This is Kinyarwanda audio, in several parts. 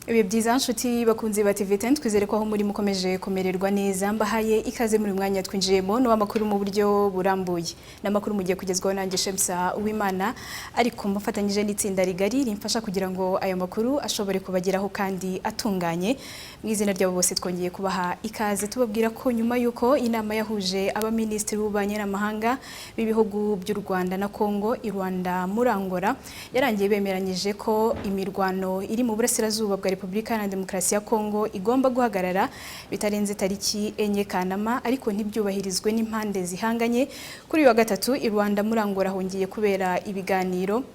Ibi byiza nshuti bakunzi ba TV10 twizere ko aho muri mukomeje komererwa neza mbahaye ikaze muri mwanya twinjiyemo no amakuru mu buryo burambuye namakuru mugiye kugezwaho nanjye Shemsa Uwimana ariko mufatanyije n'itsinda rigari rimfasha kugira ngo aya makuru ashobore kubageraho kandi atunganye mu izina ryabo bose twongeye kubaha ikaze tubabwira ko nyuma yuko inama yahuje abaminisitiri b'ububanyi n'amahanga b'ibihugu by'u Rwanda na Kongo i Rwanda muri Angola yarangiye bemeranyije ko imirwano iri mu burasirazuba bwa Repubulika na Demokarasi ya Kongo igomba guhagarara bitarenze tariki 4 Kanama ariko ntibyubahirizwe n'impande zihanganye kuri wa gatatu i Rwanda muri Angola hongeye kubera ibiganiro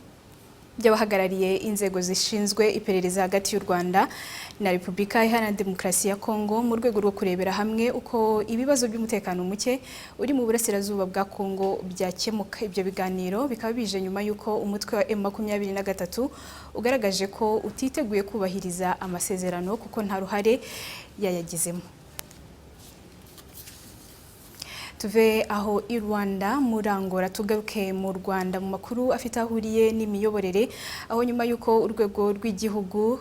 by'abahagarariye inzego zishinzwe iperereza hagati y'u Rwanda na Repubulika Iharanira Demokarasi ya Kongo mu rwego rwo kurebera hamwe uko ibibazo by'umutekano muke uri mu burasirazuba bwa Kongo byakemuka. Ibyo biganiro bikaba bije nyuma yuko umutwe wa M23 ugaragaje ko utiteguye kubahiriza amasezerano kuko nta ruhare yayagizemo. Tuve aho i Rwanda muri Angola tugaruke mu Rwanda mu makuru afite ahuriye n'imiyoborere aho nyuma yuko urwego rw'igihugu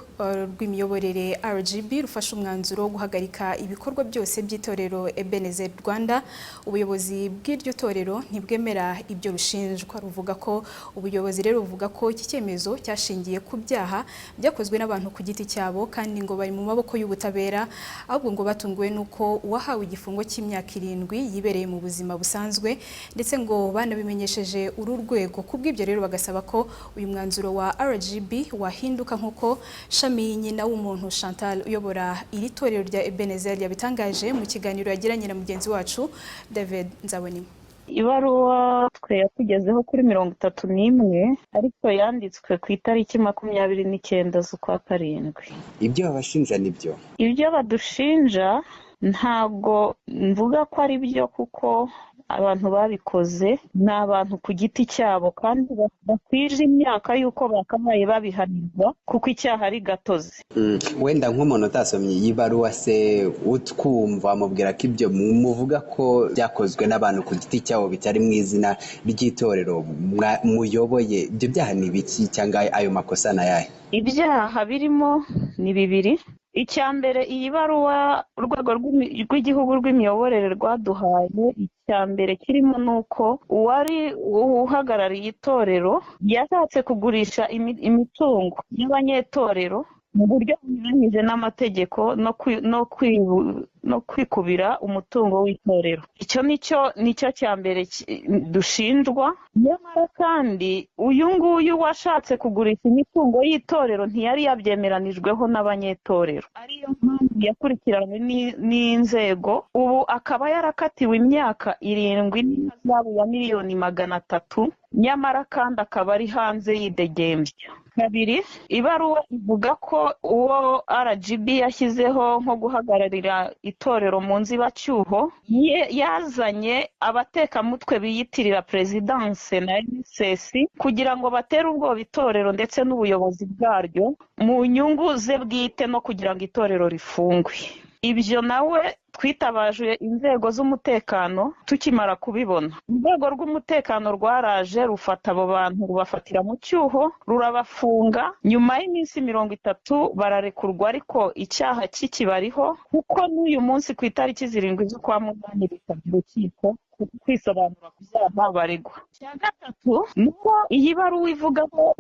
rw'imiyoborere RGB rufasha umwanzuro wo guhagarika ibikorwa byose by'itorero Ebenezer Rwanda ubuyobozi bw'iryo torero ntibwemera ibyo rushinjwa ruvuga ko ubuyobozi rero buvuga ko iki cyemezo cyashingiye ku byaha byakozwe n'abantu ku giti cyabo kandi ngo bari mu maboko y'ubutabera ahubwo ngo batunguwe nuko uwahawe igifungo cy'imyaka 7 yibereye mu buzima busanzwe ndetse ngo banabimenyesheje uru rwego kubw'ibyo rero bagasaba ko uyu mwanzuro wa RGB wahinduka nkuko Shami nyina w'umuntu Chantal uyobora iri torero rya Ebenezer yabitangaje mu kiganiro yagiranye na mugenzi wacu David Nzabonimpa. Ibaruwa twe yakugezeho kuri 31 ariko yanditswe ku itariki 29 z'ukwa karindwi. Ibyo babashinja nibyo? Ibyo badushinja ntago mvuga ko ari byo kuko abantu babikoze n'abantu ku giti cyabo kandi bakwije imyaka yuko bakabaye babihanirwa kuko icyaha ari gatozi. Wenda nk'umuntu utasomye yibaruwa se utwumva mubwira ko ibyo muvuga ko byakozwe n'abantu ku giti cyabo bitari mu izina ry'itorero muyoboye ibyo byaha ni biki cyangwa ayo makosa nayahe? Ibyaha birimo ni bibiri. Icyambere iyi baruwa urwego rw'igihugu rw'imiyoborere rwaduhaye icyambere kirimo nuko uwari uhagarariye itorero yashatse kugurisha imitungo y'abanyetorero mu buryo bunyuranyije n'amategeko no kwikubira umutungo w'itorero. Icyo nicyo cyambere dushinjwa. Nyamara kandi uyu nguyu washatse kugurisha imitungo y'itorero ntiyari yabyemeranijweho n'abanyetorero, ariyo mpamvu yakurikiranwe n'inzego. Ubu akaba yarakatiwe imyaka 7 n'ihazabu ya $300,000 nyamara kandi akaba ari hanze y'idegembyo. Kabiri, ibaruwa ivuga ko uwo RGB yashyizeho nko guhagararira itorero mu nzibacyuho yazanye abatekamutwe biyitirira Presidence na NSS kugira ngo batere ubwoba itorero ndetse n'ubuyobozi bwaryo mu nyungu ze bwite no kugira ngo itorero rifungwe. Ibyo nawe twitabaje inzego z'umutekano tukimara kubibona. Urwego rw'umutekano rwaraje rufata abo bantu rubafatira mu cyuho rurabafunga nyuma y'iminsi 30 bararekurwa ariko icyaha kikibariho kuko n'uyu munsi ku itariki 7 z'ukwa munani bitabye urukiko kwisobanura ku byaha baregwa. Cya gatatu nuko iyi baruwa ivuga ko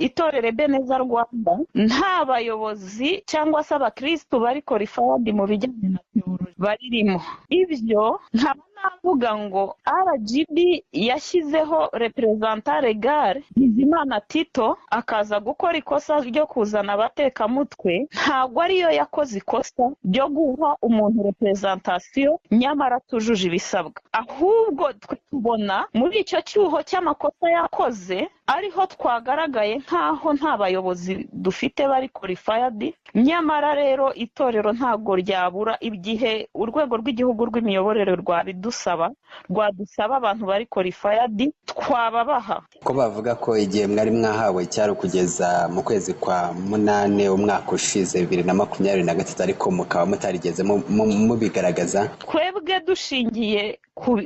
itorero Ebenezer Rwanda nta bayobozi cyangwa se abakristo bari qualified mu bijyanye na theology baririmo. Ibyo nkaba navuga ngo RGB yashyizeho representant legal Bizimana Tito akaza gukora ikosa ryo kuzana abatekamutwe, ntabwo ariyo yakoze ikosa ryo guha umuntu representation nyamara tujuje ibisabwa. Ahubwo tubona muri icyo cyuho cy'amakosa yakoze ariho twagaragaye nk'aho nta bayobozi dufite bari qualified. Nyamara rero itorero ntabwo ryabura igihe urwego rw'igihugu rw'imiyoborere rwadusaba abantu bari qualified twababaha. Ko bavuga ko igihe mwari mwahawe cyari kugeza mu kwezi kwa munane umwaka ushize 2023 ariko mukaba mutarigeze mubigaragaza. Twebwe dushingiye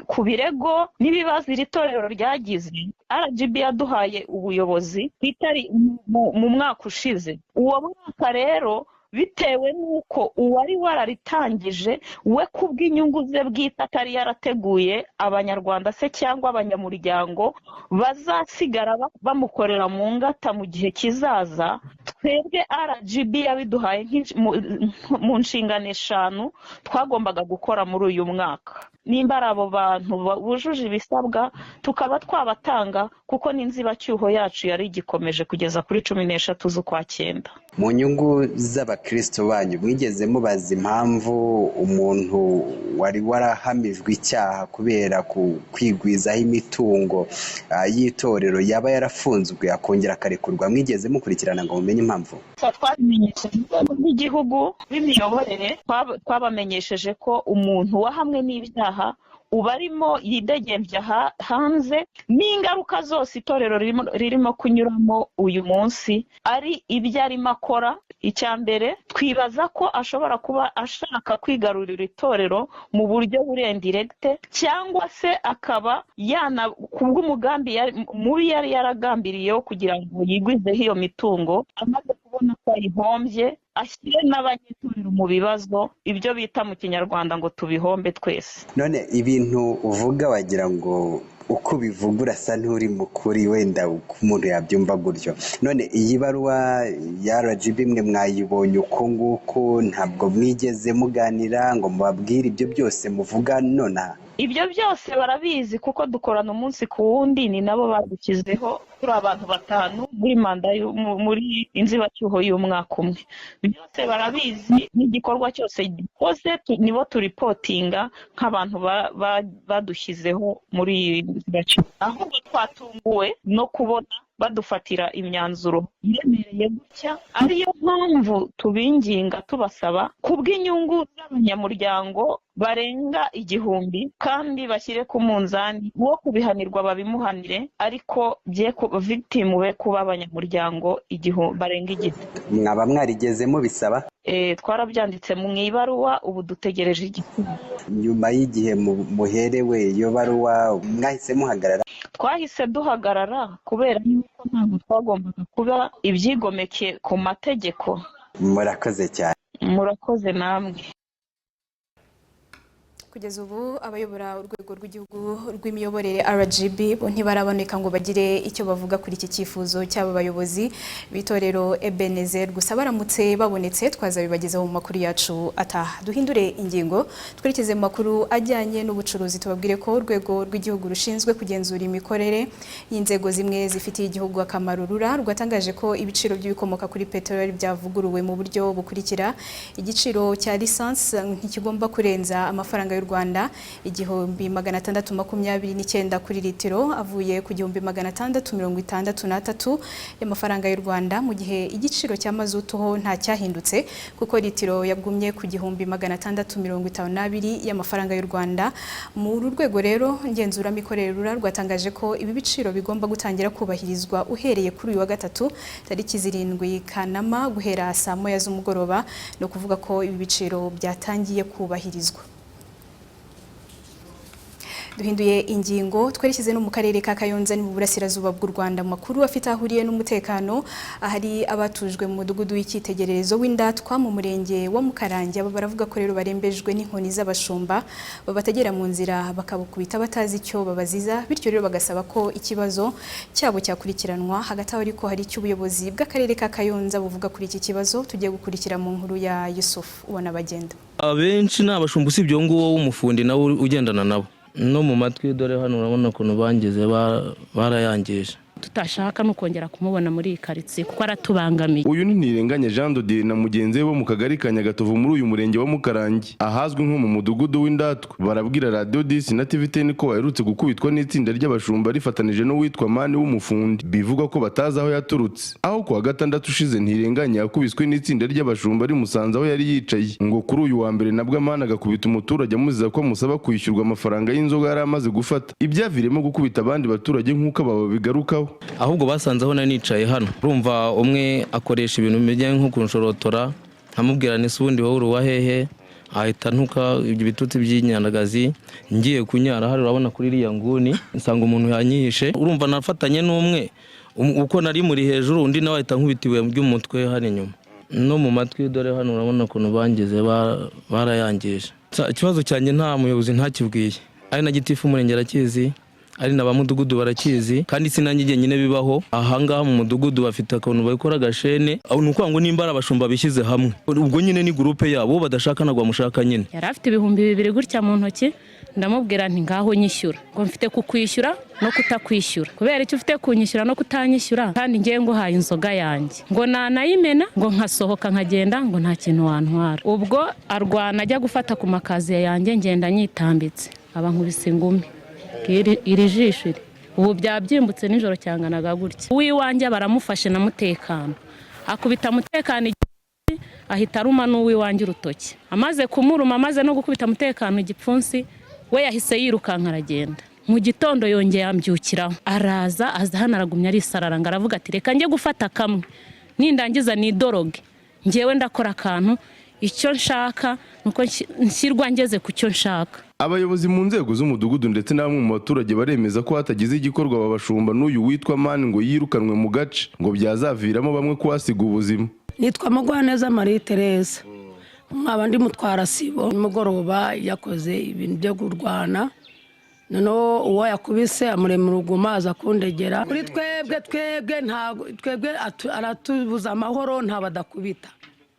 ku birego n'ibibazo iri torero ryagize, RGB yaduhaye ubuyobozi bitari mu mwaka ushize. Uwo mwaka rero bitewe n'uko uwari wararitangije we kubw'inyungu ze bwite atari yarateguye abanyarwanda se cyangwa abanyamuryango bazasigara bamukorera mu ngata mu gihe kizaza, twebwe RGB yabiduhaye mu nshingano 5 twagombaga gukora muri uyu mwaka. Nimba ari abo bantu bujuje ibisabwa tukaba twabatanga, kuko n'inzibacyuho yacu yari igikomeje kugeza kuri 16 z'ukwa 9. Mu nyungu z'abakristo banyu mwigeze mubaza impamvu umuntu wari warahamijwe icyaha kubera kwigwizaho imitungo y'itorero yaba yarafunzwe akongera akarekurwa? Mwigeze mukurikirana ngo mumenye impamvu? Twabimenyesheje n'igihugu b'imiyoborere, twabamenyesheje ko umuntu wahamwe n'ibyaha uba arimo yidegembya hanze n'ingaruka zose itorero ririmo kunyuramo uyu munsi ari ibyo arimo akora. Icyambere twibaza ko ashobora kuba ashaka kwigarurira itorero mu buryo burendirekte, cyangwa se akaba kubw'umugambi mubi yari yaragambiriyeho kugira ngo yigwizeho iyo mitungo, amaze kubona ko ayihombye ashyire n'abanyitorero mu bibazo, ibyo bita mu Kinyarwanda ngo tubihombe twese. None ibintu uvuga wagira ngo uko bivuga urasa nturi mukuri, wenda umuntu yabyumva gutyo. None iyi baruwa ya RGB mwe mwayibonye uko nguko, ntabwo mwigeze muganira ngo mubabwire ibyo byose muvuga nonaha? Ibyo byose barabizi kuko dukorana umunsi ku wundi, ni nabo badukizeho turi abantu 5 muri manda muri inzibacyuho y'umwaka umwe. Byose barabizi, n'igikorwa cyose gikoze nibo turipotinga nk'abantu badushyizeho muri iyi nzibacyuho. Ahubwo twatunguwe no kubona badufatira imyanzuro iremereye gutya, ariyo mpamvu tubinginga tubasaba kubw'inyungu z'abanyamuryango barenga 1000 kandi bashyire ku munzani wo kubihanirwa babimuhanire, ariko bye victim we kuba abanyamuryango barenga 1000. Mwaba mwarigeze mubisaba? Twarabyanditse mu ibaruwa, ubu dutegereje igisubizo. Nyuma y'igihe muherewe iyo baruwa mwahise muhagarara? Twahise duhagarara kubera yuko ntabwo twagombaga kuba ibyigomeke ku mategeko. Murakoze cyane. Murakoze namwe. Kugeza ubu abayobora urwego rw'igihugu rw'imiyoborere RGB bo ntibaraboneka ngo bagire icyo bavuga kuri iki cyifuzo cy'aba bayobozi b'itorero Ebenezer. Gusa baramutse babonetse twazabibagezaho mu makuru yacu ataha. Duhindure ingingo twerekeze mu makuru ajyanye n'ubucuruzi, tubabwire ko urwego rw'igihugu rushinzwe kugenzura imikorere y'inzego zimwe zifitiye igihugu akamaro RURA rwatangaje ko ibiciro by'ibikomoka kuri peteroli byavuguruwe mu buryo bukurikira. Igiciro cya lisansi ntikigomba kurenza amafaranga y'u Rwanda 1629 kuri litiro, avuye ku 1663 y'amafaranga y'u Rwanda, mu gihe igiciro cya mazutu ho nta cyahindutse kuko litiro yagumye ku 1652 y'amafaranga y'u Rwanda. Mu rwego rero ngenzura mikorere RURA rwatangaje ko ibi biciro bigomba gutangira kubahirizwa uhereye kuri uyu wa gatatu tariki 7 Kanama guhera saa 9 z'umugoroba, no kuvuga ko ibi biciro byatangiye kubahirizwa. Duhinduye ingingo twerekeze no mu karere ka Kayonza ni mu burasirazuba bw'u Rwanda. Mu makuru afite ahuriye n'umutekano, ahari abatujwe mu mudugudu w'icyitegererezo w'Indatwa mu murenge wa Mukarange, aba baravuga ko rero barembejwe n'inkoni z'abashumba babategera mu nzira bakabukubita batazi icyo babaziza, bityo rero bagasaba ko ikibazo cyabo cyakurikiranwa. Hagati aho ariko hari icyo ubuyobozi bw'akarere ka Kayonza buvuga kuri iki kibazo, tugiye gukurikira mu nkuru ya Yusuf ubona bagenda. Abenshi ni abashumba usibye uwo nguwo w'umufundi nawe ugendana nabo no mu matwi, dore hano urabona ukuntu bangize barayangije. tutashaka no kongera kumubona muri iyi karitsiye kuko aratubangamiye. Uyu ni Ntirenganya Jean de Dieu na mugenzi we bo mu kagari ka Nyagatovu muri uyu murenge wa Mukarangi ahazwi nko mu mudugudu w'Indatwa. Barabwira Radio 10 na TV10 ko baherutse gukubitwa n'itsinda ry'abashumba rifatanije n'uwitwa Mani w'umufundi, bivuga ko batazi aho yaturutse. Aho kuwa gatandatu ushize Ntirenganya yakubiswe n'itsinda ry'abashumba rimusanze aho yari yicaye, ngo kuri uyu wa mbere nabwo Mani agakubita umuturage amuziza ko amusaba kwishyurwa amafaranga y'inzoga yari amaze gufata. Ibyaviremo gukubita abandi baturage nk'uko aba babigarukaho. ahubwo basanze aho nicaye hano, urumva umwe akoresha ibintu bijyanye nko kunshorotora, nkamubwira nese ubundi wowe uruwa hehe, ahita ntuka ibyo bitutsi by'inyandagazi. Ngiye kunyara hari urabona kuri iriya nguni nsanga umuntu yanyihishe, urumva nafatanye n'umwe uko nari muri hejuru, undi nawe ahita nkubitiwe by'umutwe hari inyuma no mu matwi, dore hano urabona ukuntu bangize barayangije. Ikibazo cyanjye nta muyobozi ntakibwiye, ari na gitifu umurenge arakizi, ari na bamudugudu barakizi, kandi sinanjye nyine bibaho. Ahangaha mu mudugudu bafite akantu bakora gashene, aho nuko ngo nimba abashumba bishyize hamwe, ubwo nyine ni groupe yabo badashaka nagwa mushaka nyine. Yari afite 2,000 gutya mu ntoki, ndamubwira nti ngaho nyishyura, ngo mfite kukwishyura no kutakwishyura. Kubera icyo ufite kunyishyura no kutanyishyura, kandi ngiye ngo haye inzoga yanjye, ngo nanayimena, ngo nkasohoka nkagenda, ngo nta kintu wantwara. Ubwo arwana ajya gufata ku makazi yanjye, ngenda nyitambitse, abankubise ingumi. Iri jisho ubu byabyimbutse nijoro cyanganaga gutya. Uwiwanjye baramufashe na mutekano, akubita mutekano ahita aruma n'uwiwanjye urutoki. Amaze kumuruma, amaze no gukubita mutekano igipfunsi, we yahise yirukanka aragenda. Mu gitondo yongeye ambyukiraho, araza aza hano aragumya arisararanga, aravuga ati reka njye gufata kamwe nindangiza nidoroge, ngewe ndakora akantu, icyo nshaka nuko nshyirwa ngeze ku cyo nshaka. Abayobozi mu nzego z'umudugudu ndetse na bamwe mu baturage baremeza ko hatagize igikorwa babashumba n'uyu witwa Mani ngo yirukanwe mu gace, ngo byazaviramo bamwe kuhasiga ubuzima. Nitwa Mugwaneza Marie Therese, nkaba ndi mutwara sibo. Nimugoroba yakoze ibintu byo kurwana, noneho uwo yakubise amurema uruguma aza kundegera. Kuri twebwe ntago twebwe aratubuza amahoro, nta badakubita.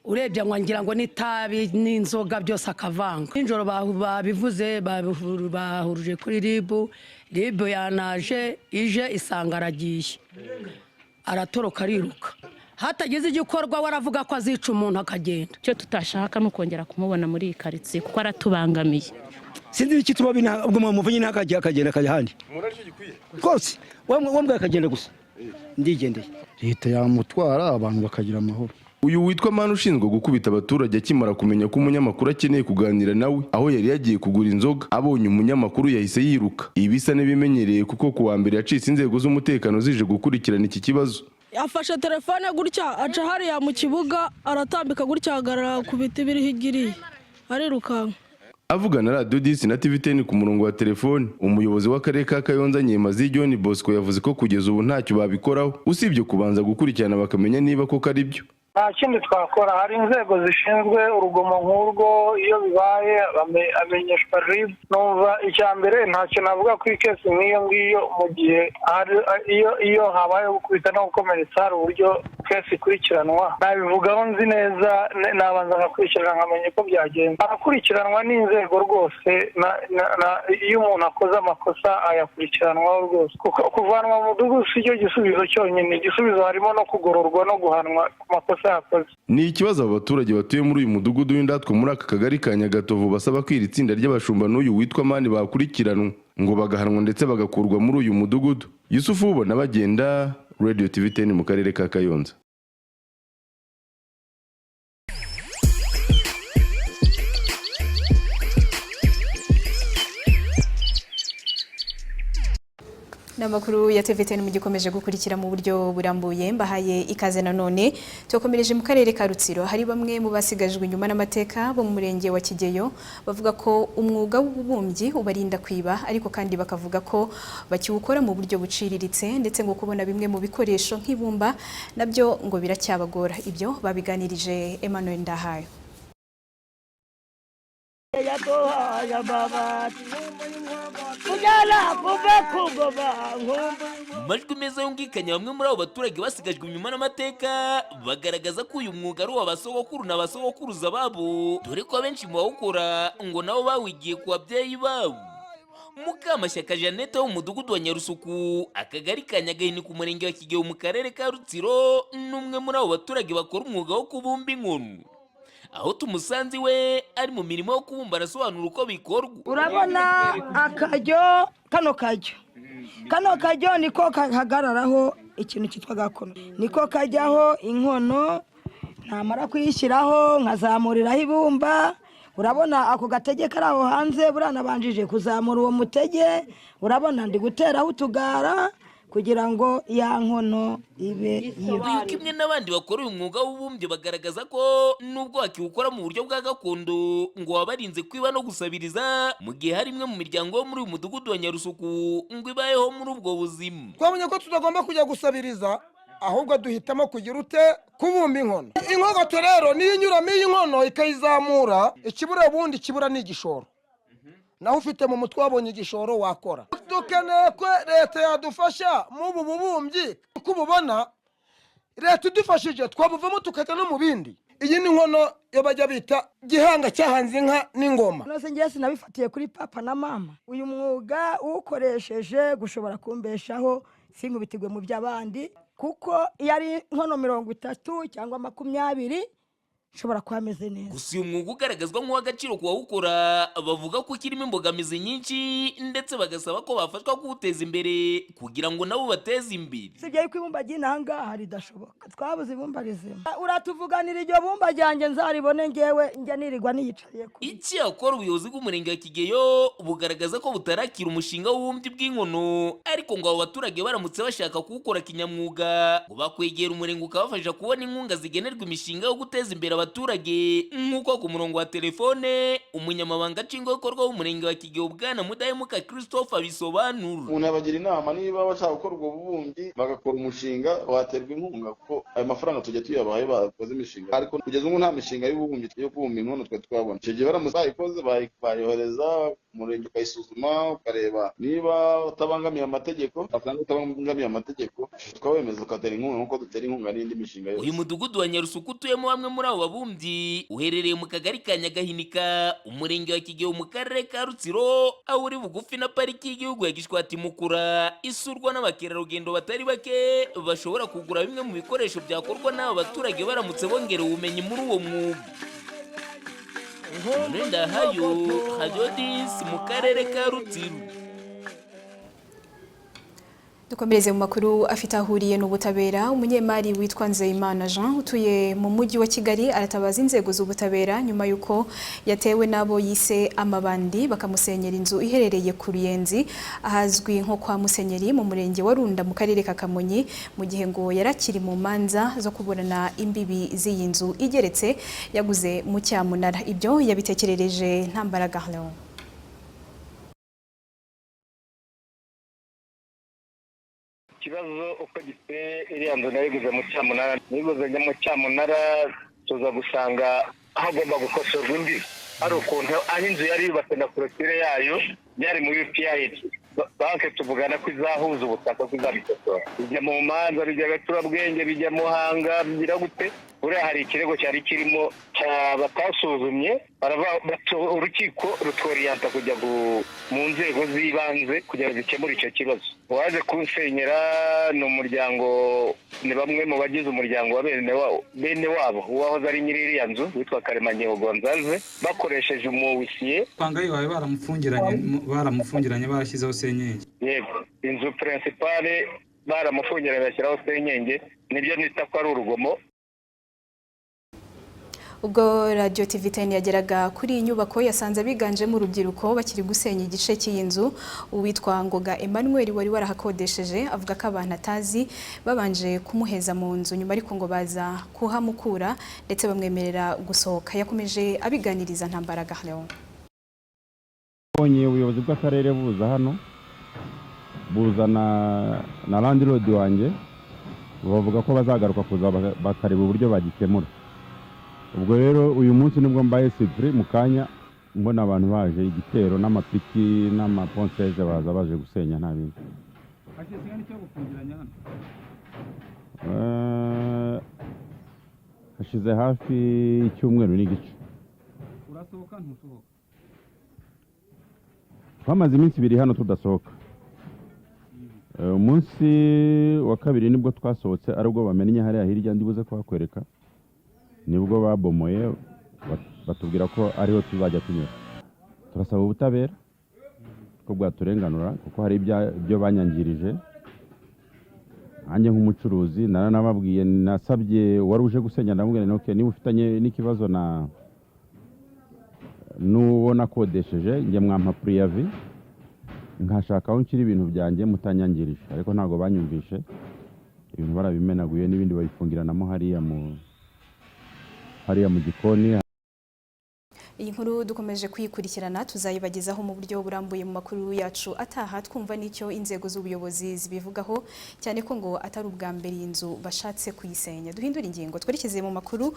Urebye ngira ngo n'itabi n'inzoga byose akavanga. Ninjoro babivuze, bahuruje kuri ribu yanaje ije isanga aragiye, aratoroka ariruka. Hatagize igikorwa waravuga ko azica umuntu akagenda. Icyo tutashaka no kongera kumubona muri iyi karitsiye kuko aratubangamiye. Sinzi iki tuba bina ubwo muvunyi nakagenda kajya handi. Kose wambwa akagenda gusa. Ndigendeye. Leta yamutwara abantu bakagira amahoro. Uyu witwa Mani ushinzwe gukubita abaturage akimara kumenya ko umunyamakuru akeneye kuganira nawe aho yari yagiye kugura inzoga, abonye umunyamakuru yahise yiruka. Ibisa n'ibimenyereye kuko ku wa mbere yacitse inzego z'umutekano zije gukurikirana iki kibazo. Afashe telefone gutya aca hariya mu kibuga, aratambika gutya ahagarara ku biti biri higiri arirukanka. Avugana Radio 10 na TV10 ku murongo wa telefone, umuyobozi w'akarere ka Kayonza Nyemazi John Bosco yavuze ko kugeza ubu ntacyo babikoraho usibye kubanza gukurikirana bakamenya niba koko ari byo. Nta kindi twakora, hari inzego zishinzwe urugomo nk'urwo, iyo bibaye amenyeshwa RIB. Numva icya mbere ntacyo navuga kuri kesi nk'iyo ngiyo mu gihe iyo habaye gukubita no gukomeretsa hari uburyo kesi ikurikiranwa. Nabivugaho nzi neza, nabanza nkakurikirana nkamenya ko byagenze. Arakurikiranwa n'inzego rwose, iyo umuntu akoze amakosa ayakurikiranwaho rwose. Kuvanwa mu mudugudu si cyo gisubizo cyonyine, igisubizo harimo no kugororwa no guhanwa ku makosa. Ni ikibazo abaturage batuye muri uyu mudugudu w'Indatwa muri aka kagari ka Nyagatovu basaba ko iri tsinda ry'abashumba n'uyu witwa Mani bakurikiranwa ngo bagahanwa ndetse bagakurwa muri uyu mudugudu. Yusufu ubona bagenda, Radio TV10 mu karere ka Kayonza. Namakuru ya TV10 mugikomeje gukurikira mu buryo burambuye, mbahaye ikaze nanone. Tukomereje mu karere ka Rutsiro, hari bamwe mu basigajwe inyuma n'amateka bo mu murenge wa Kigeyo bavuga ko umwuga w'ububumbyi ubarinda kwiba, ariko kandi bakavuga ko bakiwukora mu buryo buciriritse, ndetse ngo kubona bimwe mu bikoresho nk'ibumba nabyo ngo biracyabagora. Ibyo babiganirije Emmanuel Ndahayo. Majwi meza yumvikanye bamwe muri abo baturage basigajwe inyuma n'amateka bagaragaza ko uyu mwuga ari uw'abasogokuru n'abasogokuruza babo, dore ko abenshi mu bawukora ngo nabo bawigiye ku babyeyi babo. Mukamashyaka Jeannette wo mu mudugudu wa Nyarusuku akagari ka Nyagahini ku murenge wa Kigeyo mu karere ka Rutsiro n'umwe muri abo baturage bakora umwuga wo kubumba inkono. Aho tumusanze we ari mu mirimo yo kubumba arasobanura uko bikorwa. Urabona akajyo kano kajyo niko kahagararaho ikintu cyitwa gakono, niko kajyaho inkono, ntamara kuyishyiraho nkazamuriraho ibumba. Urabona ako gatege kari aho hanze buranabanjije kuzamura uwo mutege, urabona ndi guteraho utugara kugira ngo ya nkono ibe Uyu kimwe n'abandi bakora uyu mwuga w'ubumbyi bagaragaza ko nubwo wakiwukora mu buryo bwa gakondo ngo wabarinze kwiba no gusabiriza, mu gihe hari imwe mu miryango yo muri uyu mudugudu wa Nyarusuku ngo ibayeho muri ubwo buzima. Twabonye ko tutagomba kujya gusabiriza, ahubwo duhitamo kugira ute kubumba inkono. Inkogoto rero niyo inyuramo iyi nkono ikayizamura, ikibura ubundi kibura ni igishoro. Naho ufite mu mutwe wabonye igishoro wakora. Dukeneye ko leta yadufasha mu bubumbyi, uko ububona leta idufashije twabuvamo tukajya no mu bindi. Iyi ni nkono yo bajya bita gihanga cyahanze inka n'ingoma. Nose ngiye sinabifatiye kuri papa na mama. Uyu mwuga ukoresheje gushobora kumbeshaho sinkubitigwe mu by'abandi, kuko iyo ari nkono 30 cyangwa 20 shobora kwameze neza. Gusa uyu mwuga ugaragazwa nk'uw'agaciro ku bawukora, bavuga ko kirimo imbogamizi nyinshi ndetse bagasaba ko bafashwa kuwuteza imbere kugira ngo nabo bateze imbere. Sibyo yuko ibumba ry'inanga ridashoboka, twabuze ibumba rizima. Uratuvuganira iryo bumba ryanjye nzaribone ngewe njya nirirwa niyicariye. Icyakora ubuyobozi bw'umurenge wa Kigeyo bugaragaza ko butarakira umushinga w'ubumbyi bw'inkono, ariko ngo abo baturage baramutse bashaka kuwukora kinyamwuga ngo bakwegera umurenge ukabafasha kubona inkunga zigenerwa imishinga yo guteza imbere abaturage, nk'uko ku murongo wa telefone umunyamabanga nshingwabikorwa w'umurenge wa Kigeyo Bwana Mudahemuka Christophe abisobanura. Umuntu abagira inama niba bashaka gukora ubwo bubumbyi bagakora umushinga waterwa inkunga, kuko ayo mafaranga tujya tuyabaye bakoze imishinga, ariko kugeza ubu nta mishinga y'ububumbyi yo kubumba inkono twe twabona. Icyo gihe baramutse bayikoze bayohereza umurenge ukayisuzuma ukareba niba utabangamiye amategeko, bakanga utabangamiye amategeko twawemeza ukatera inkunga nk'uko dutera inkunga n'indi mishinga yose. Uyu mudugudu wa Nyarusuku utuyemo bamwe muri abo babumbyi uherereye mu kagari ka Nyagahinika umurenge wa Kigeyo mu karere ka Rutsiro, aho uri bugufi na pariki y'igihugu ya Gishwati Mukura isurwa n'abakerarugendo batari bake bashobora kugura bimwe mu bikoresho byakorwa n'aba baturage baramutse bongerewe ubumenyi muri uwo mwuga. Ndahayo Hajodis mu karere ka Rutsiro. Dukomereze mu makuru afite ahuriye n'ubutabera. Umunyemari witwa Nzeyimana Jean utuye mu mujyi wa Kigali aratabaza inzego z'ubutabera nyuma yuko yatewe nabo yise amabandi bakamusenyera inzu iherereye ku Ruyenzi ahazwi nko kwa Musenyeri mu murenge wa Runda mu karere ka Kamonyi, mu gihe ngo yarakiri mu manza zo kuburana imbibi z'iyi nzu igeretse yaguze mu Cyamunara. Ibyo yabitekerereje Ntambaraga Leon. Ikibazo uko giteye iriya nzu nayiguze mu Cyamunara, nayiguze mu Cyamunara tuza gusanga hagomba gukosorwa imbibi, ari ukuntu aho inzu yari yubatse na korotire yayo byari muri PIH banke tuvugana ko izahuza ubutaka ko izabikosora, bijya mu manza, bijya Gaturabwenge, bijya Muhanga, bigira gute. Buriya hari ikirego cyari kirimo batasuzumye, urukiko rutworiyanta kujya mu nzego z'ibanze kugira ngo zikemure icyo kibazo. Waje kunsenyera ni umuryango, ni bamwe mu bagize umuryango wa bene wabo uwahoze ari nyiri iriya nzu witwa Karemanyeho Gonzaze, bakoresheje umuwisiye pangayi wawe baramufungiranye barashyizeho senyenge. Yego, inzu principale baramufungiranye bashyiraho senyenge, nibyo nita ko ari urugomo. Ubwo Radio TV10 yageraga kuri iyi nyubako yasanze biganjemo urubyiruko bakiri gusenya igice cy'iyi nzu. Uwitwa Ngoga Emmanuel wari warahakodesheje avuga ko abantu atazi babanje kumuheza mu nzu nyuma ariko ngo baza kuhamukura ndetse bamwemerera gusohoka. Yakomeje abiganiriza Ntambaraga Leon. Bonye ubuyobozi bw'akarere buza hano buzana na landlord wanjye, bavuga ko bazagaruka kuza bakareba uburyo bagikemura. Ubwo rero uyu munsi nibwo mbaye sipri mu kanya mbona abantu baje igitero n'amapiki n'amaponseze baje gusenya nta bindi. Hashize n'icyo gufungiranya hano. Hashize hafi icyumweru n'igice. Urasohoka ntusohoka? twamaze iminsi 2 hano tudasohoka. Umunsi wa kabiri nibwo twasohotse aribwo bamenye hariya hirya ndibuze ko bakwereka. Nibwo babomoye batubwira ko ariho tuzajya tunyura. Turasaba ubutabera ko bwaturenganura kuko hari ibyo banyangirije. Anje nk'umucuruzi naranababwiye nasabye waruje gusenya ndamubwira noke niba ufitanye n'ikibazo nuwo nakodesheje nge mwampa priyavi nkashaka aho nshyira ibintu byanjye mutanyangirije ariko ntago banyumvishe ibintu barabimenaguye n'ibindi babifungiranamo hariya mu gikoni. Iyi nkuru dukomeje kuyikurikirana tuzayibagezaho mu buryo burambuye mu makuru yacu ataha twumva nicyo inzego z'ubuyobozi zibivugaho cyane ko ngo atari ubwa mbere inzu bashatse kuyisenya. Duhindura ingingo twerekeze mu makuru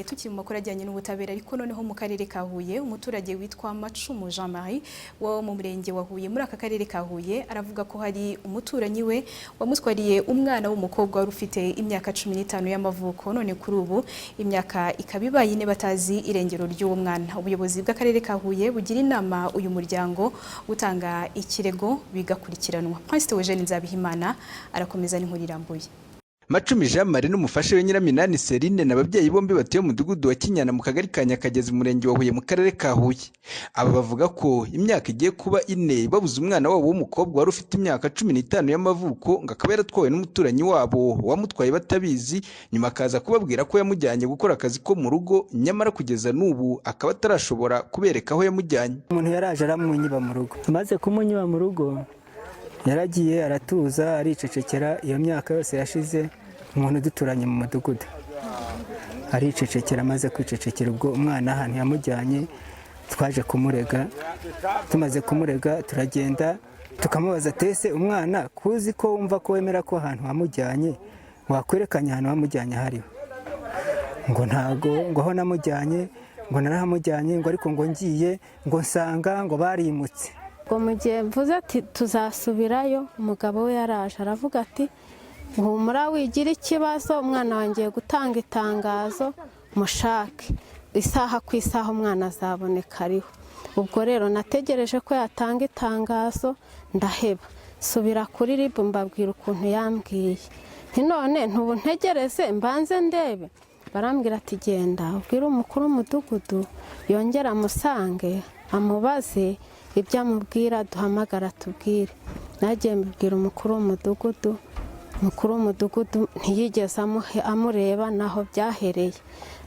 tukiri mu makuru ajyanye n'ubutabera ariko noneho mu karere ka Huye umuturage witwa Macumu Jean Marie wo mu murenge wa Huye muri aka karere ka Huye aravuga ko hari umuturanyi we wamutwariye umwana w'umukobwa wari ufite imyaka 15 y'amavuko none kuri ubu imyaka ikabibaye ine batazi irengero ry'uwo mwana. Ubuyobozi bw'akarere ka Huye bugira inama uyu muryango utanga ikirego bigakurikiranwa. Pastor Eugene Nzabihimana arakomeza n'inkuru irambuye. Macumi Jean Marie n'umufasha we Nyiraminani Celine n'ababyeyi bombi batuye mu mudugudu wa Kinyana mu kagari ka Nyakagezi umurenge wa Huye mu karere ka Huye. Aba bavuga ko imyaka igiye kuba 4 babuze umwana wabo w'umukobwa wari ufite imyaka 15 y'amavuko ngo akaba yaratwawe n'umuturanyi wabo wamutwaye batabizi nyuma akaza kubabwira ko yamujyanye gukora akazi ko mu rugo nyamara kugeza n'ubu akaba atarashobora kubereka aho yamujyanye. Umuntu yaraje aramunyiba mu rugo. Amaze kumunyiba mu rugo yaragiye aratuza aricecekera. Iyo myaka yose yashize umuntu duturanye mu mudugudu aricecekera. Amaze kwicecekera ubwo umwana ahantu yamujyanye twaje kumurega. Tumaze kumurega turagenda tukamubaza tese umwana kuzi ko wumva ko wemera ko ahantu hamujyanye wakwerekanye ahantu hamujyanye hariho ngo ntago ngo aho namujyanye ngo narahamujyanye ngo ariko ngo ngiye ngo nsanga ngo barimutse. Ngo mugiye mvuze ati tuzasubirayo umugabo we yaraje aravuga ati humura wigira ikibazo umwana wangiye gutanga itangazo mushake isaha ku isaha umwana azaboneka ariho. Ubwo rero nategereje ko yatanga itangazo ndaheba subira kuri RIB mbabwira ukuntu yambwiye none ntubu ntegereze mbanze ndebe. Barambwira ati genda ubwira umukuru w'umudugudu yongera amusange amubaze ibyo amubwira duhamagara tubwire. Nagiye mbibwira umukuru w'umudugudu ntiyigeze amureba naho byahereye.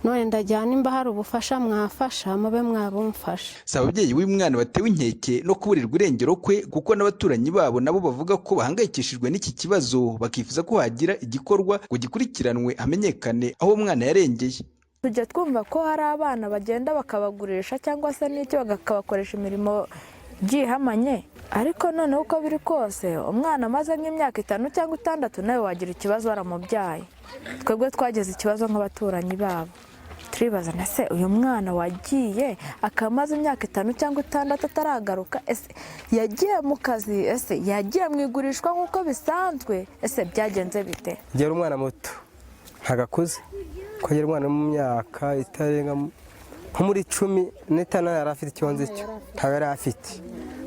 None ndajyana nimba hari ubufasha mwafasha mube mwabumfasha. Ababyeyi w'umwana batewe inkeke no kuburirwa irengero kwe kuko n'abaturanyi babo nabo bavuga ko bahangayikishijwe n'iki kibazo bakifuza ko hagira igikorwa ngo gikurikiranwe hamenyekane aho umwana yarengeye. Tujya twumva ko hari abana bagenda bakabagurisha cyangwa se n'icyo bakabakoresha imirimo gihamanye ariko noneho uko biri kose umwana amaze nk'imyaka 5 cyangwa 6 nawe wagira ikibazo waramubyaye. Twebwe twageze ikibazo nk'abaturanyi babo turibaza nase uyu mwana wagiye akamaze imyaka 5 cyangwa 6 ataragaruka ese yagiye mu kazi ese yagiye mwigurishwa nk'uko bisanzwe ese byagenze bite? Gera umwana muto hagakuze kugera umwana mu myaka itarenga nko muri 15 yari afite ikibanza cyo yari afite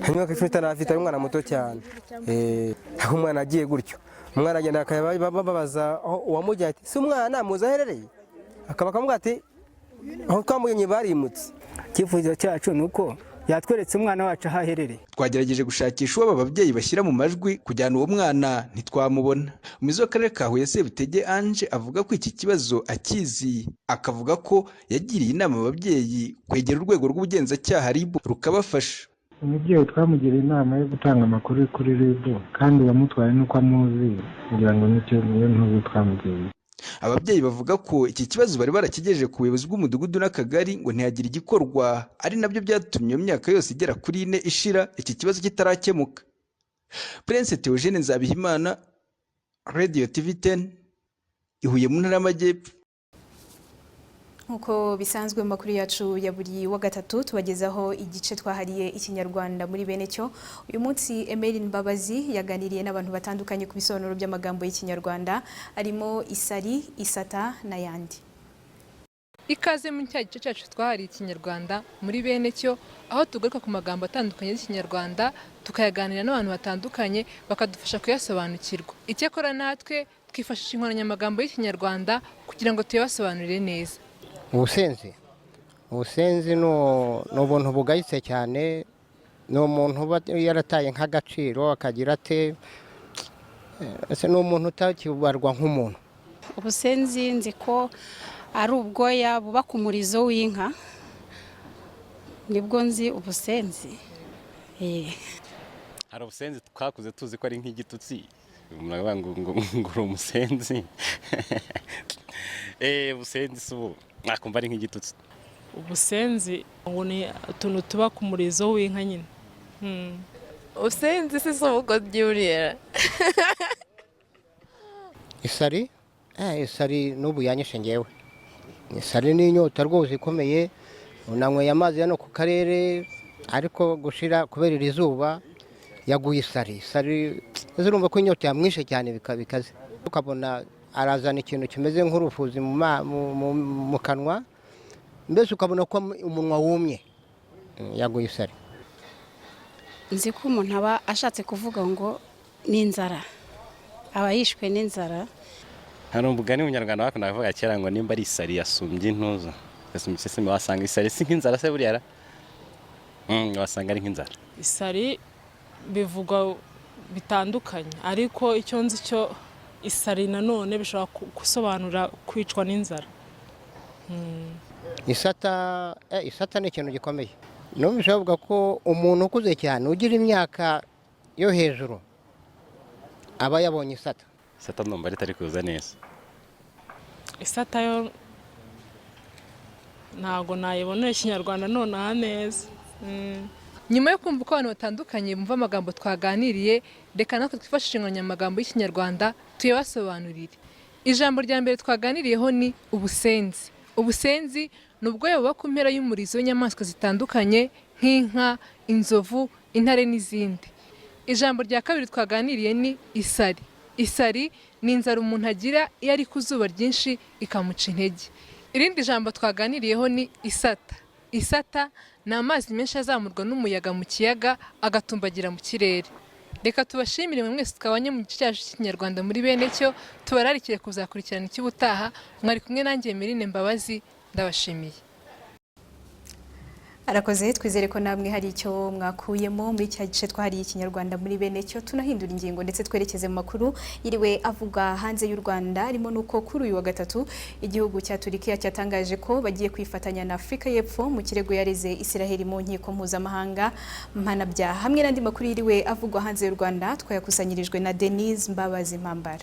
hanyuma ko 15 afite umwana muto cyane aho umwana agiye gutyo umwana agenda akababaza uwamujyanye ati si umwana muzaherereye akaba akamubwira ati aho twamujyanye barimutse. Icyifuzo cyacu nuko yatweretse umwana wacu ahaherereye. Twagerageje gushakisha uwo ababyeyi bashyira mu majwi kujyana uwo mwana ntitwamubona. Umuyobozi w'akarere ka Huye Sebutege Ange avuga ko iki kibazo akizi akavuga ko yagiriye inama ababyeyi kwegera urwego rw'ubugenzacyaha RIB rukabafasha. Umubyeyi twamugiriye inama yo gutanga amakuru kuri RIB kandi uwamutwaye nuko amuzi kugira ngo niyo ntuzi twamugiriye. Ababyeyi bavuga ko iki kibazo bari barakigejeje ku buyobozi bw'umudugudu n'akagari ngo ntiyagira igikorwa ari nabyo byatumye iyo myaka yose igera kuri 4 ishira iki kibazo kitarakemuka. Prince Theogene Nzabihimana, Radio TV10, Ihuye mu Ntara y'Amajyepfo. Nkuko bisanzwe mu makuru yacu ya buri wa gatatu tubagezaho igice twahariye ikinyarwanda muri benecyo. Uyu munsi Emeline Mbabazi yaganiriye n'abantu batandukanye ku bisobanuro by'amagambo y'ikinyarwanda arimo isari, isata n'ayandi. Ikaze mu cya gice cyacu twahariye ikinyarwanda muri bene cyo, aho tugaruka ku magambo atandukanye y'ikinyarwanda tukayaganira n'abantu batandukanye bakadufasha kuyasobanukirwa. Icyakora natwe twifashisha inkoranyamagambo y'ikinyarwanda kugira ngo tuyabasobanurire neza. Ubusenzi ni ubuntu bugayitse cyane, ni umuntu uba yarataye nk'agaciro akagira ate, ese ni umuntu utakibarwa nk'umuntu. Ubusenzi nzi ko ari ubwoya buba ku murizo w'inka, nibwo nzi ubusenzi. Hari ubusenzi twakuze tuzi ko ari nk'igitutsi, muravuga ngo uri umusenzi. Ubusenzi si ubu nakumva ari nk'igitutsi. Ubusenzi ngo ni utuntu tuba ku murizo w'inka nyine. Ubusenzi si ubwo byuriye. Isari n'ubu yanyishe ngewe. Isari ni inyota rwose ikomeye, unanyweye amazi hano ku karere ariko gushira kubera iri zuba yaguye isari urumva ko inyota yamwishe cyane bikaze, ukabona arazana ikintu kimeze nk'urufuzi mu kanwa, mbese ukabona ko umunwa wumye, yaguye isari. Nzi ko umuntu aba ashatse kuvuga ngo ni inzara, aba yishwe n'inzara. Hari umugani w'umunyarwanda bakunda kuvuga kera ngo nimba ari isari yasumbye intuza, yasumbye iseseme, wasanga isari si nk'inzara se buriya wasanga ari nk'inzara. Isari bivugwa bitandukanye, ariko icyo nzi cyo isari nanone bishobora gusobanura kwicwa n'inzara. Isata ni ikintu gikomeye. Numvise bavuga ko umuntu ukuze cyane ugira imyaka yo hejuru aba yabonye isata. Isata numva ritari kuza neza. Isata yo ntago nayibonera ikinyarwanda nonaha neza. Nyuma yo kumva uko abantu batandukanye bumva amagambo twaganiriye, reka natwe twifashishe inkoranyamagambo y'ikinyarwanda tuyabasobanurire. Ijambo rya mbere twaganiriyeho ni ubusenzi. Ubusenzi ni ubwoya buba ku mpera y'umurizo w'inyamaswa zitandukanye nk'inka, inzovu, intare n'izindi. Ijambo rya kabiri twaganiriye ni isari. Isari ni inzara umuntu agira iyo ari ku zuba ryinshi ikamuca intege. Irindi jambo twaganiriyeho ni isata. Isata ni amazi menshi azamurwa n'umuyaga mu kiyaga agatumbagira mu kirere. Reka tubashimire mwese twabanye mu gice cyacu cy'ikinyarwanda muri bene cyo, tubararikire kuzakurikirana icy'ubutaha. Mwari kumwe nanjye Emeline Mbabazi, ndabashimiye. Arakoze, twizere ko namwe hari icyo mwakuyemo muri cya gice twahariye ikinyarwanda muri bene cyo. Tunahindura ingingo ndetse twerekeze mu makuru yiriwe avuga hanze y'u Rwanda, arimo nuko kuri uyu wa gatatu igihugu cya Turkiya cyatangaje ko bagiye kwifatanya na Afrika y'Epfo mu kirego yareze Israel mu nkiko mpuzamahanga mpanabyaha. Hamwe n'andi makuru yiriwe avugwa hanze y'u Rwanda twayakusanyirijwe na Denise Mbabazi Mpambara.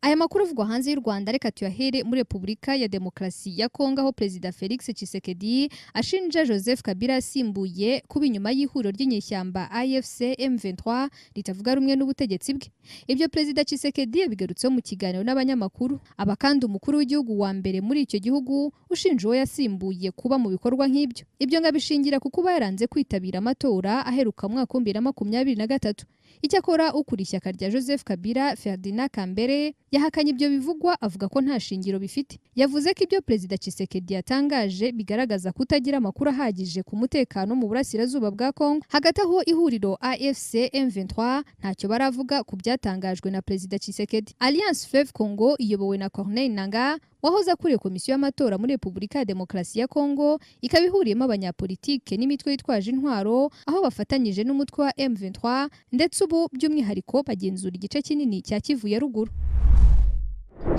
Aya makuru avugwa hanze y'u Rwanda reka tuyahere muri Repubulika ya Demokarasi ya Kongo, aho Perezida Felix Tshisekedi ashinja Joseph Kabila asimbuye kuba inyuma y'ihuriro ry'inyeshyamba AFC M23 ritavuga rumwe n'ubutegetsi bwe. Ibyo Perezida Tshisekedi yabigarutseho mu kiganiro n'abanyamakuru. Aba kandi umukuru w'igihugu wa mbere muri icyo gihugu ushinja uwo yasimbuye kuba mu bikorwa nk'ibyo. Ibyo ngabishingira ku kuba yaranze kwitabira amatora aheruka mu mwaka wa 2023. Icyakora ukuri ishyaka rya Joseph Kabila, Ferdinand Kambere, yahakanye ibyo bivugwa, avuga ko nta shingiro bifite. Yavuze ko ibyo Perezida Tshisekedi yatangaje bigaragaza kutagira amakuru ahagije ku mutekano mu burasirazuba bwa Kongo. Hagati aho ihuriro AFC M23 ntacyo baravuga ku byatangajwe na Perezida Tshisekedi. Alliance Fleuve Congo iyobowe na Corneille Nangaa wahoze akuriye komisiyo y'amatora muri Repubulika ya Demokarasi ya Kongo, ikaba ihuriyemo abanyapolitike n'imitwe yitwaje intwaro, aho bafatanyije n'umutwe wa M23 ndetse ubu by'umwihariko bagenzura igice kinini cya Kivu ya ruguru.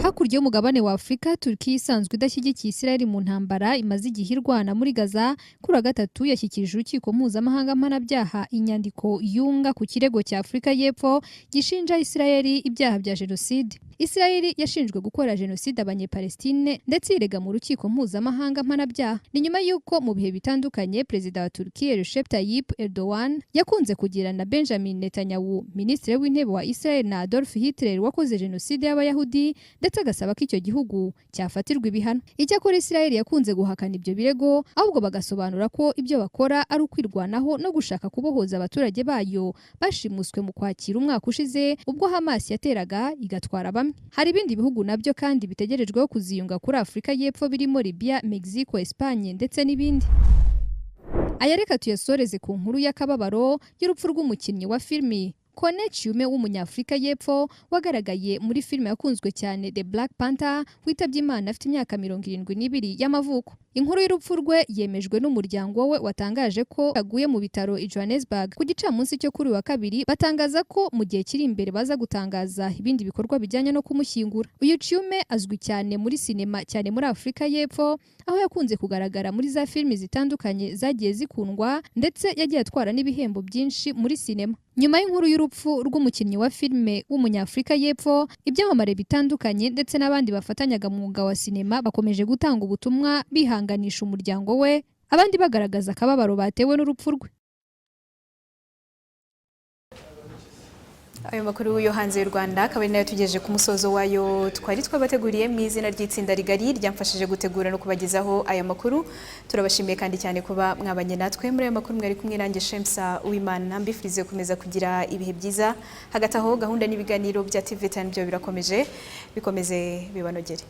Hakurya y'umugabane wa Afrika, Turkiya isanzwe idashyigikiye Israel mu ntambara imaze igihe irwana muri Gaza, kuri wa gatatu yashyikirije urukiko mpuzamahanga mpanabyaha inyandiko yunga ku kirego cya Afrika y'Epfo gishinja Israel ibyaha bya jenoside. Israel yashinjwe gukora jenoside abanyepalestine ndetse irega mu rukiko mpuzamahanga mpanabyaha. Ni nyuma y'uko mu bihe bitandukanye Perezida wa Turkiya Recep Tayyip Erdogan yakunze kugirana na Benjamin Netanyahu, Minisitiri w'intebe wa Israel, na Adolf Hitler wakoze jenoside y'Abayahudi, ndetse agasaba ko icyo gihugu cyafatirwa ibihano. Icyakora Israel yakunze guhakana ibyo birego, ahubwo bagasobanura ko ibyo bakora ari ukwirwanaho no gushaka kubohoza abaturage bayo bashimuswe mu Kwakira umwaka ushize, ubwo Hamas yateraga igatwara hamwe. Hari ibindi bihugu nabyo kandi bitegerejweho kuziyunga kuri Afurika y'Epfo birimo Libya, Mexico, Espagne ndetse n'ibindi. Aya reka tuyasoreze ku nkuru y'akababaro y'urupfu rw'umukinnyi wa filimi Kone Chiume w'umunyafurika y'Epfo wagaragaye muri filime yakunzwe cyane The Black Panther witabye Imana afite imyaka 72 y'amavuko. Inkuru y'urupfu rwe yemejwe n'umuryango we watangaje ko yaguye mu bitaro i Johannesburg ku gicamunsi cyo kuri wa kabiri, batangaza ko mu gihe kiri imbere baza gutangaza ibindi bikorwa bijyanye no kumushyingura. Uyu Chiume azwi cyane muri sinema cyane muri Afurika y'Epfo, aho yakunze kugaragara muri za filimi zitandukanye zagiye zikundwa ndetse yagiye atwara n'ibihembo byinshi muri sinema. Nyuma y'inkuru y'urupfu rw'umukinnyi wa filime w'umunyafurika y'Epfo, ibyamamare bitandukanye ndetse n'abandi bafatanyaga mu mwuga wa sinema bakomeje gutanga ubutumwa bihanganisha umuryango we, abandi bagaragaza akababaro batewe n'urupfu rwe. Ayo makuru yo hanze y'u Rwanda akaba ari nayo tugejeje ku musozo wayo twari twabateguriye mu izina ry'itsinda rigari ryamfashije gutegura no kubagezaho aya makuru. Turabashimiye kandi cyane kuba mwabanye natwe muri aya makuru. Mwari kumwe nanjye Shemsa Uwimana, mbifurize gukomeza kugira ibihe byiza. Hagati aho gahunda n'ibiganiro bya TV10 byo birakomeje, bikomeze bibanogere.